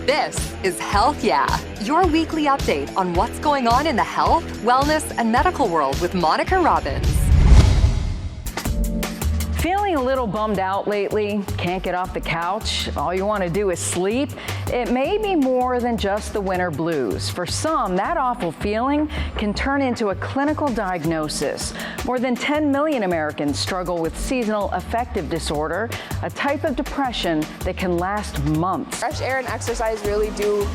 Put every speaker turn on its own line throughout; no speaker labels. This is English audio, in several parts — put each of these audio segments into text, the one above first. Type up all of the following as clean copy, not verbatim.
This is Health Yeah, your weekly update on what's going on in the health, wellness, and medical world with Monica Robbins.
Feeling a little bummed out lately? Can't get off the couch? All you want to do is sleep? It may be more than just the winter blues. For some, that awful feeling can turn into a clinical diagnosis. More than 10 million Americans struggle with seasonal affective disorder, a type of depression that can last months.
Fresh air and exercise really do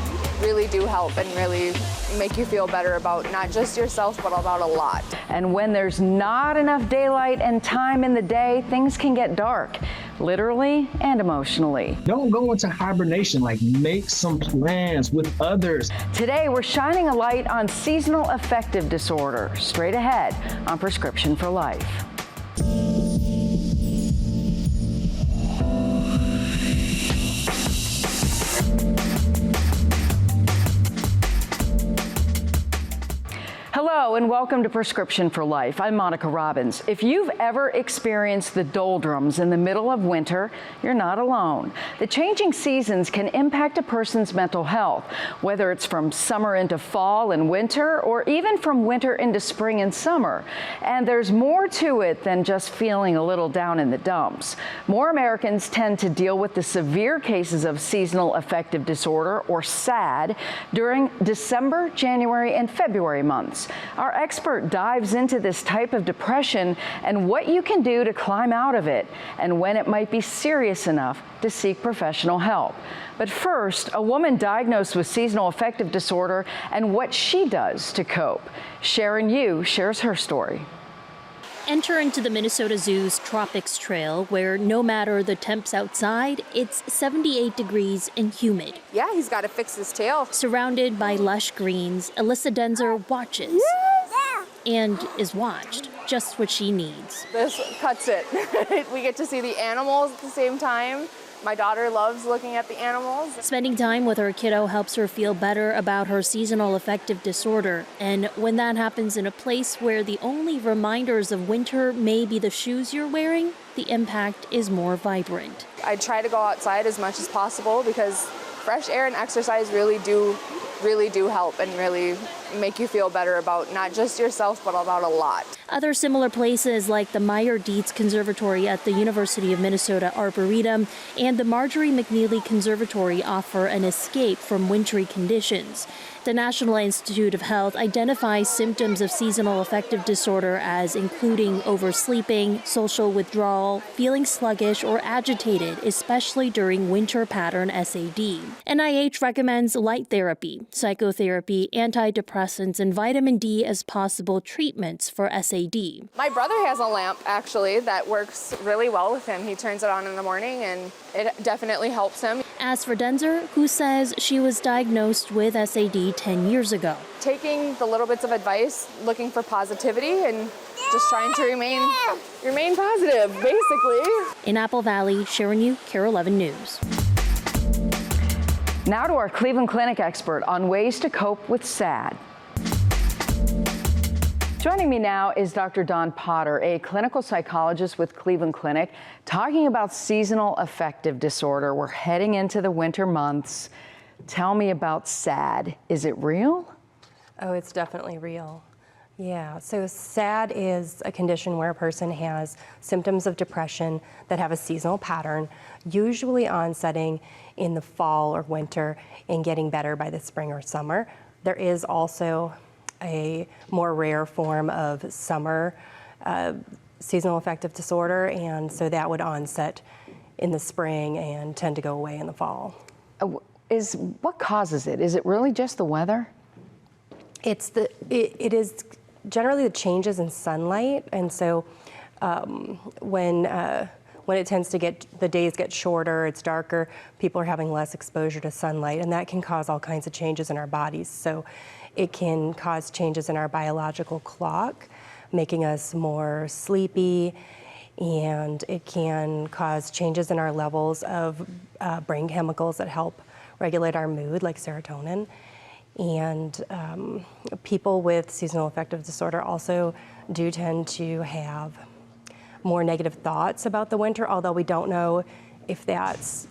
help and really make you feel better about not just yourself, but about a lot.
And when there's not enough daylight and time in the day, things can get dark, literally and emotionally.
Don't go into hibernation, make some plans with others.
Today, we're shining a light on seasonal affective disorder, straight ahead on Prescription for Life. Hello and welcome to Prescription for Life. I'm Monica Robbins. If you've ever experienced the doldrums in the middle of winter, you're not alone. The changing seasons can impact a person's mental health, whether it's from summer into fall and winter, or even from winter into spring and summer. And there's more to it than just feeling a little down in the dumps. More Americans tend to deal with the severe cases of seasonal affective disorder, or SAD, during December, January, and February months. Our expert dives into this type of depression and what you can do to climb out of it, and when it might be serious enough to seek professional help. But first, a woman diagnosed with seasonal affective disorder and what she does to cope. Sharon Yu shares her story.
Enter into the Minnesota Zoo's Tropics Trail, where no matter the temps outside, it's 78 degrees and humid.
Yeah, he's got to fix his tail.
Surrounded by lush greens, Alyssa Denzer watches and is watched, just what she needs.
This cuts it. We get to see the animals at the same time. My daughter loves looking at the animals.
Spending time with her kiddo helps her feel better about her seasonal affective disorder. And when that happens in a place where the only reminders of winter may be the shoes you're wearing, the impact is more vibrant.
I try to go outside as much as possible because fresh air and exercise really do help and really make you feel better about not just yourself, but about a lot.
Other similar places like the Meyer-Dietz Conservatory at the University of Minnesota Arboretum and the Marjorie McNeely Conservatory offer an escape from wintry conditions. The National Institute of Health identifies symptoms of seasonal affective disorder as including oversleeping, social withdrawal, feeling sluggish or agitated, especially during winter pattern SAD. NIH recommends light therapy, psychotherapy, antidepressants, and vitamin D as possible treatments for SAD.
My brother has a lamp, actually, that works really well with him. He turns it on in the morning, and it definitely helps him.
As for Denzer, who says she was diagnosed with SAD 10 years ago.
Taking the little bits of advice, looking for positivity, and just trying to remain positive, basically.
In Apple Valley, Sharon Yu, KARE 11 News.
Now to our Cleveland Clinic expert on ways to cope with SAD. Joining me now is Dr. Dawn Potter, a clinical psychologist with Cleveland Clinic, talking about seasonal affective disorder. We're heading into the winter months. Tell me about SAD. Is it real?
Oh, it's definitely real. Yeah, so SAD is a condition where a person has symptoms of depression that have a seasonal pattern, usually onsetting in the fall or winter and getting better by the spring or summer. There is also a more rare form of summer seasonal affective disorder, and so that would onset in the spring and tend to go away in the fall.
What causes it? Is it really just the weather?
It is generally the changes in sunlight, and so when it tends to the days get shorter, it's darker, people are having less exposure to sunlight, and that can cause all kinds of changes in our bodies. So it can cause changes in our biological clock, making us more sleepy, and it can cause changes in our levels of brain chemicals that help regulate our mood, like serotonin. And people with seasonal affective disorder also do tend to have more negative thoughts about the winter, although we don't know if that's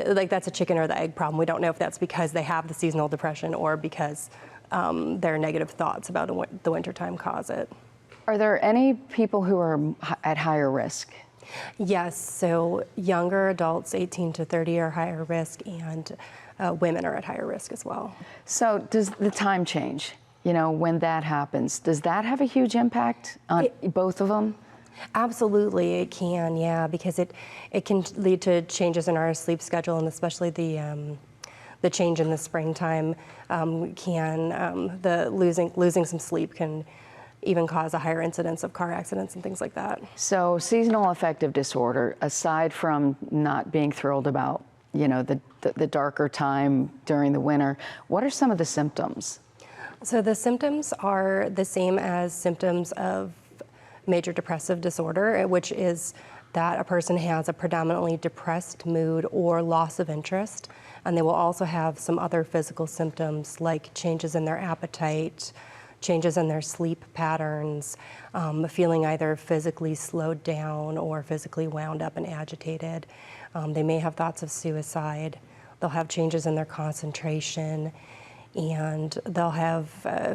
like that's a chicken or the egg problem. We don't know if that's because they have the seasonal depression or because their negative thoughts about the wintertime cause it.
Are there any people who are at higher risk?
Yes, so younger adults, 18 to 30, are higher risk, and women are at higher risk as well.
So does the time change? You know, when that happens, does that have a huge impact on both of them?
Absolutely, it can, yeah, because it can lead to changes in our sleep schedule, and especially the change in the springtime the losing some sleep can even cause a higher incidence of car accidents and things like that.
So seasonal affective disorder, aside from not being thrilled about, you know, the darker time during the winter, what are some of the symptoms? So
the symptoms are the same as symptoms of major depressive disorder, which is that a person has a predominantly depressed mood or loss of interest, and they will also have some other physical symptoms like changes in their appetite, changes in their sleep patterns, feeling either physically slowed down or physically wound up and agitated. They may have thoughts of suicide. They'll have changes in their concentration, and they'll have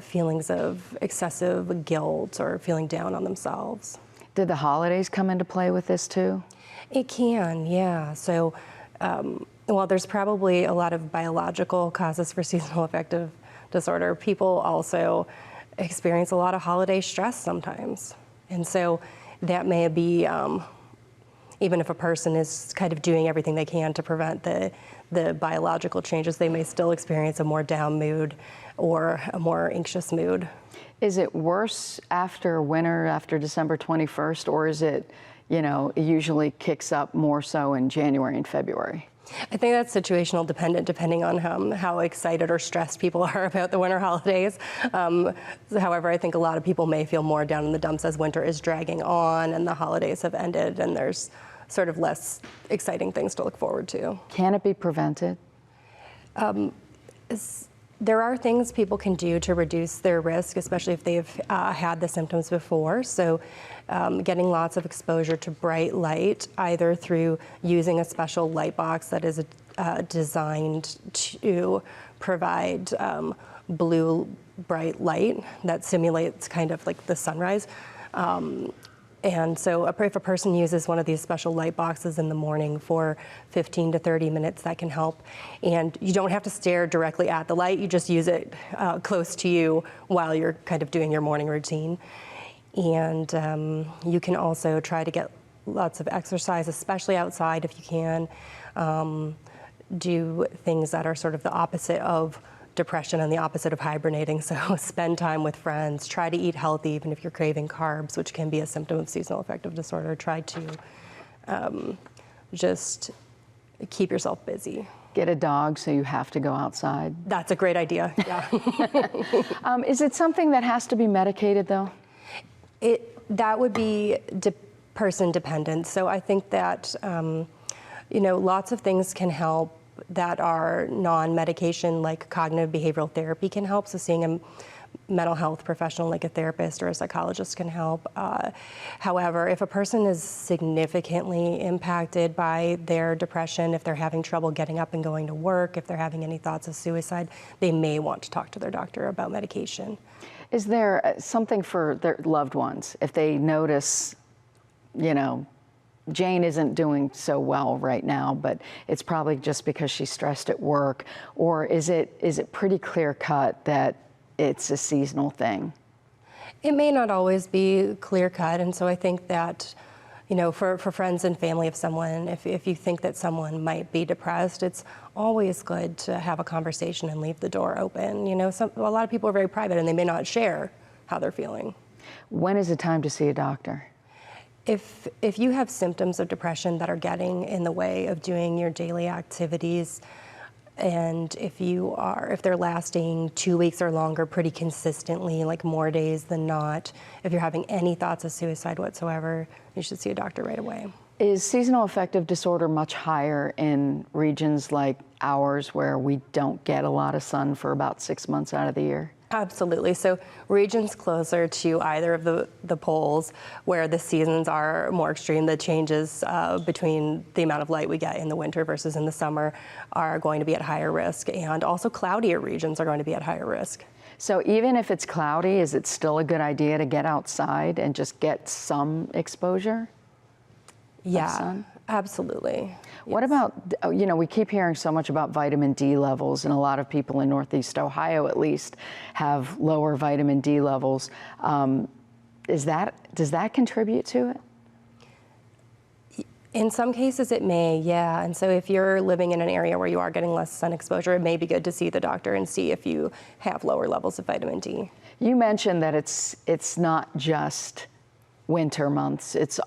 feelings of excessive guilt or feeling down on themselves.
Did the holidays come into play with this too?
It can, yeah. So, well, there's probably a lot of biological causes for seasonal affective disorder. People also experience a lot of holiday stress sometimes. And so that may be, even if a person is kind of doing everything they can to prevent the biological changes, they may still experience a more down mood or a more anxious mood.
Is it worse after winter, after December 21st, or is it, you know, it usually kicks up more so in January and February?
I think that's situational dependent, depending on how excited or stressed people are about the winter holidays. However, I think a lot of people may feel more down in the dumps as winter is dragging on and the holidays have ended and there's sort of less exciting things to look forward to.
Can it be prevented?
There are things people can do to reduce their risk, especially if they've had the symptoms before. So getting lots of exposure to bright light, either through using a special light box that is designed to provide blue bright light that simulates kind of like the sunrise. And so if a person uses one of these special light boxes in the morning for 15 to 30 minutes, that can help. And you don't have to stare directly at the light, you just use it close to you while you're kind of doing your morning routine. And you can also try to get lots of exercise, especially outside if you can. Do things that are sort of the opposite of depression and the opposite of hibernating. So spend time with friends, try to eat healthy even if you're craving carbs, which can be a symptom of seasonal affective disorder. Try to just keep yourself busy.
Get a dog so you have to go outside.
That's a great idea, yeah.
Is it something that has to be medicated though?
That would be person dependent. So I think that, you know, lots of things can help that are non-medication, like cognitive behavioral therapy can help. So seeing a mental health professional like a therapist or a psychologist can help. However, if a person is significantly impacted by their depression, if they're having trouble getting up and going to work, if they're having any thoughts of suicide, they may want to talk to their doctor about medication.
Is there something for their loved ones if they notice, you know, Jane isn't doing so well right now, but it's probably just because she's stressed at work? Or is it pretty clear cut that it's a seasonal thing?
It may not always be clear cut, and so I think that, you know, for friends and family of someone, if you think that someone might be depressed, it's always good to have a conversation and leave the door open. You know, a lot of people are very private and they may not share how they're feeling.
When is it time to see a doctor?
If you have symptoms of depression that are getting in the way of doing your daily activities, and if they're lasting 2 weeks or longer pretty consistently, like more days than not, if you're having any thoughts of suicide whatsoever, you should see a doctor right away.
Is seasonal affective disorder much higher in regions like ours where we don't get a lot of sun for about 6 months out of the year?
Absolutely. So regions closer to either of the poles where the seasons are more extreme, the changes between the amount of light we get in the winter versus in the summer are going to be at higher risk, and also cloudier regions are going to be at higher risk.
So even if it's cloudy, is it still a good idea to get outside and just get some exposure?
Yeah, absolutely.
What about, we keep hearing so much about vitamin D levels, and a lot of people in Northeast Ohio, at least, have lower vitamin D levels. Does that contribute to it?
In some cases it may, yeah. And so if you're living in an area where you are getting less sun exposure, it may be good to see the doctor and see if you have lower levels of vitamin D. You
mentioned that it's not just winter months. It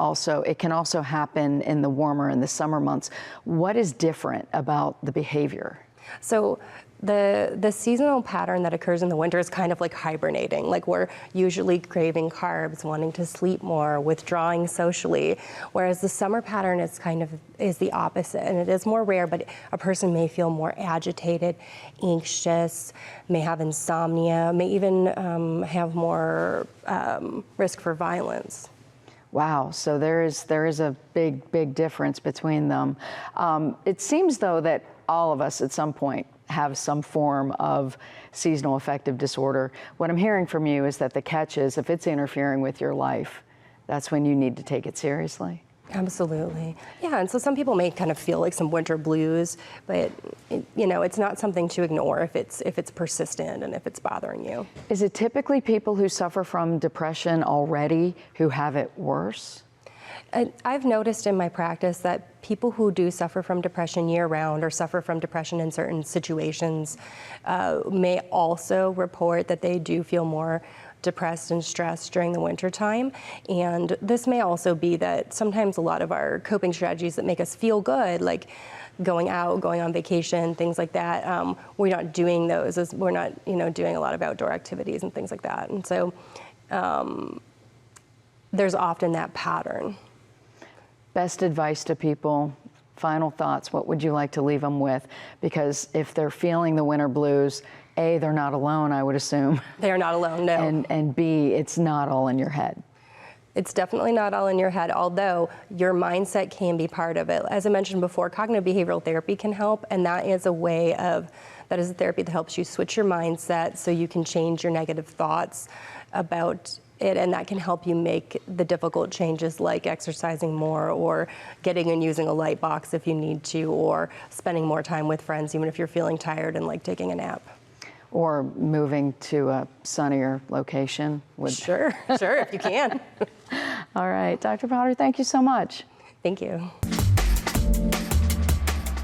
can also happen in the warmer and the summer months. What is different about the behavior?
So the seasonal pattern that occurs in the winter is kind of like hibernating. Like, we're usually craving carbs, wanting to sleep more, withdrawing socially, whereas the summer pattern is the opposite, and it is more rare, but a person may feel more agitated, anxious, may have insomnia, may even have more risk for violence.
Wow, so there is a big difference between them. It seems, though, that all of us at some point have some form of seasonal affective disorder. What I'm hearing from you is that the catch is, if it's interfering with your life, that's when you need to take it seriously.
Absolutely. Yeah, and so some people may kind of feel like some winter blues, but it's not something to ignore if it's persistent and if it's bothering you.
Is it typically people who suffer from depression already who have it worse?
I've noticed in my practice that people who do suffer from depression year-round or suffer from depression in certain situations may also report that they do feel more depressed and stressed during the winter time. And this may also be that sometimes a lot of our coping strategies that make us feel good, like going out, going on vacation, things like that, we're not doing those, as we're not doing a lot of outdoor activities and things like that. And so there's often that pattern.
Best advice to people, final thoughts, what would you like to leave them with? Because if they're feeling the winter blues, A, they're not alone, I would assume.
They're not alone, no.
And B, it's not all in your head.
It's definitely not all in your head, although your mindset can be part of it. As I mentioned before, cognitive behavioral therapy can help, and that is a therapy that helps you switch your mindset so you can change your negative thoughts about it, and that can help you make the difficult changes like exercising more, or getting and using a light box if you need to, or spending more time with friends even if you're feeling tired and like taking a nap.
Or moving to a sunnier location.
Sure, if you can.
All right, Dr. Potter, thank you so much.
Thank you.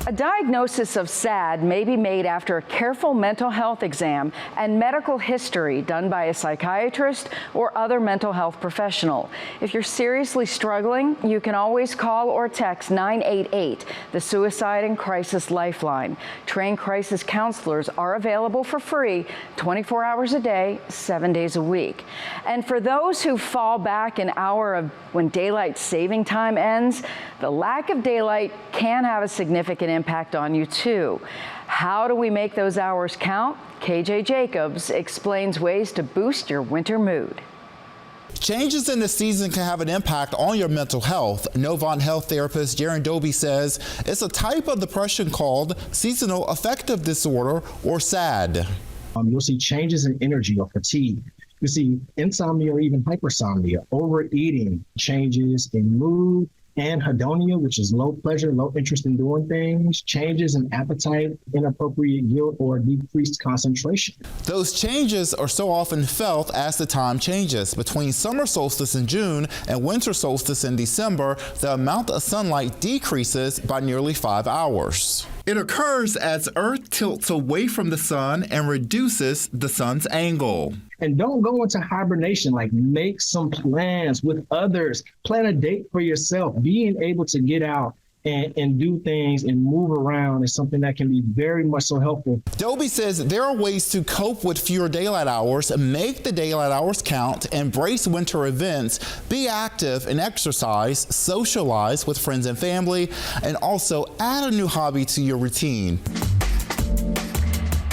A diagnosis of SAD may be made after a careful mental health exam and medical history done by a psychiatrist or other mental health professional. If you're seriously struggling, you can always call or text 988, the Suicide and Crisis Lifeline. Trained crisis counselors are available for free 24 hours a day, 7 days a week. And for those who fall back an hour of when daylight saving time ends, the lack of daylight can have a significant impact on you too. How do we make those hours count? KJ Jacobs explains ways to boost your winter mood.
Changes in the season can have an impact on your mental health. Novant health therapist Jaron Doby says it's a type of depression called Seasonal Affective Disorder, or SAD.
You'll see changes in energy or fatigue. You see insomnia or even hypersomnia, overeating, changes in mood, anhedonia, which is low pleasure, low interest in doing things, changes in appetite, inappropriate guilt, or decreased concentration.
Those changes are so often felt as the time changes. Between summer solstice in June and winter solstice in December, the amount of sunlight decreases by nearly 5 hours. It occurs as Earth tilts away from the sun and reduces the sun's angle.
And don't go into hibernation. Like, make some plans with others. Plan a date for yourself. Being able to get out and do things and move around is something that can be very much so helpful.
Doby says there are ways to cope with fewer daylight hours, make the daylight hours count, embrace winter events, be active and exercise, socialize with friends and family, and also add a new hobby to your routine.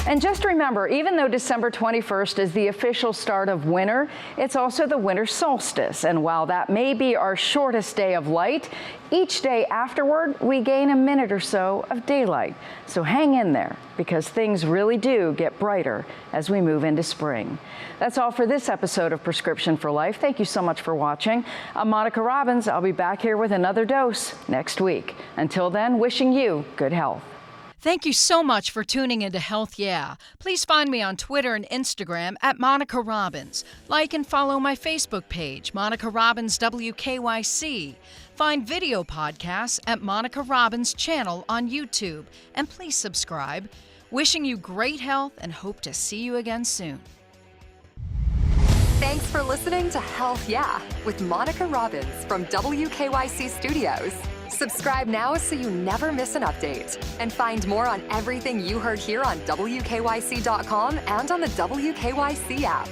And just remember, even though December 21st is the official start of winter, it's also the winter solstice. And while that may be our shortest day of light, each day afterward, we gain a minute or so of daylight. So hang in there, because things really do get brighter as we move into spring. That's all for this episode of Prescription for Life. Thank you so much for watching. I'm Monica Robbins. I'll be back here with another dose next week. Until then, wishing you good health.
Thank you so much for tuning into Health Yeah. Please find me on Twitter and Instagram at Monica Robbins. Like and follow my Facebook page, Monica Robbins WKYC. Find video podcasts at Monica Robbins' channel on YouTube. And please subscribe. Wishing you great health and hope to see you again soon.
Thanks for listening to Health Yeah with Monica Robbins from WKYC Studios. Subscribe now so you never miss an update. And find more on everything you heard here on WKYC.com and on the WKYC app.